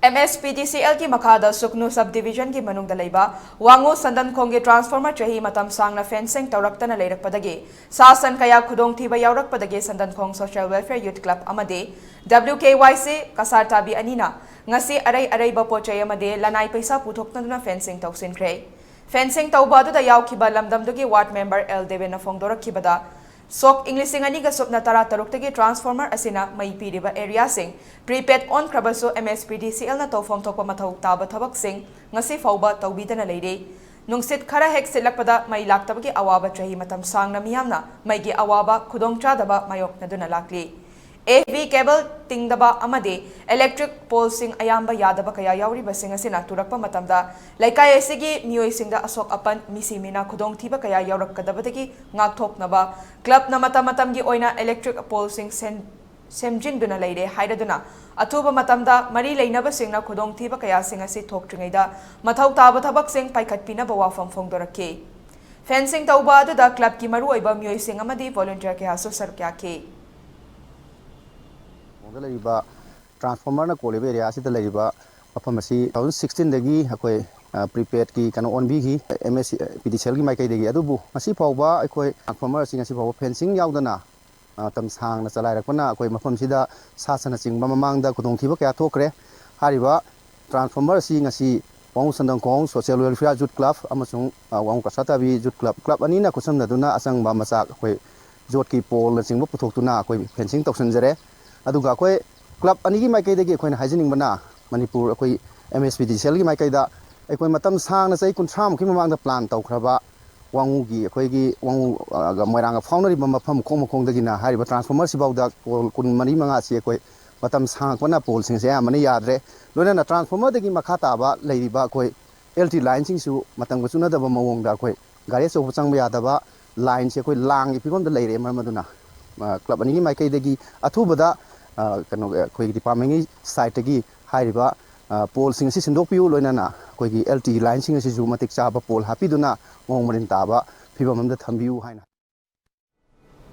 MSPDCL की मखादा सुकनु sub division की मनुंग दलैबा वांगो संदन खोंगे ट्रांसफॉर्मर चही मतम सांगना फेंसिंग तौरक्तना लेरकपदगे सासन कया खुदोंग थीबा यावरकपदगे Sandangkhong social welfare youth club अमदे WKYC कसार ताबी अनीना ngasi arai arai ba pochai amade lanai paisa puthokna fencing tausinkhre fencing tauba du da yaukhiba lamdam dugi ward member L Devena Fongdorakhibada sok inglising ani ga sopna tara taruk tagi transformer asina mai piriba area sing prepaid on krabaso MSPDCL na tawfom thokpa mathau taba thabak sing ngasi fauba tawbidana leire nungsit khara hek silakpada mai laktabagi awaba chahi matam sangna miyamna mai gi awaba khudong chadaba mayok naduna lakli AV cable tingdaba amade electric pole sing ayamba yadaba kaya yauri basing asina turakpa matamda laikai asigi mioi singda asok apan misimina khudong thiba kaya yaurak kadabadagi ngak thoknaba club na matamgi oina electric pole sing semjin duna leire haidaduna atuba matamda mari leinaba singna khudong thiba kaya sing asi thoktringaida mathau taba thabak sing paikhatpina bawa famfongdorakhe fencing tauba adu club ki maru oiba mioi sing amadi volunteer ke hasu sarkya ke transformer कोलेब area मफम 2016 दगी अखोई prepaid की कनो ओनबी की MSPDCL की माइकई अखोई transformer fencing यावदना तम सांगना चलाइरकपना अखोई मफम सिदा सासना चिंगबा ममांगदा खुदोंथिबा कया थोकरे हारिबा ट्रांसफॉर्मर वांगु Sandangkhong social welfare youth club अमसुंग वांगु कसाताबी यूथ क्लब अनीना खुसमदुना असंगबा मचा अखोई जोट की पोल चिंगबा पुथोक्तुना अखोई फेंसिंग तौसनजरे अदुगा अखोई क्लब अनिगी माइकईदगी अखोइना हाइजनिंगबना मणिपुर अखोई MSPDCL की माइकईदा अखोई मतम सांगना चई 30 मुखी ममांगदा प्लान तौखरबा वांगुगी अखोइगी वांगु मोइरांगा फाउनरिबा मफम खोंगदगिना हारिबा ट्रांसफॉर्मर सिबाउदा पोल 15 मंगा सी अखोई मतम सांगपना पोल सिंगसे यामने यादरे लोइना ट्रांसफॉर्मर दगी मखा ताबा लेरिबा अखोई LT लाइन सिंगसु मतम गुचुनदबा मवोंगदा अखोई गाड़ी चौब चंग यादबा लाइन से अखोई लांगी फिगोंदा लेरे मरमदुना क्लब अनिगी माइकईदगी अथुबदा कनो अखोई डिपार्टमेंट की साइड की हाइरिबा पोल सिंग से सिंदोकपियु लोइनाना अखोई LT लाइन सिंग से मतिक चाबा पोल हापिदुना मोंग मरिन ताबा फिबममदा थंबियु हाइना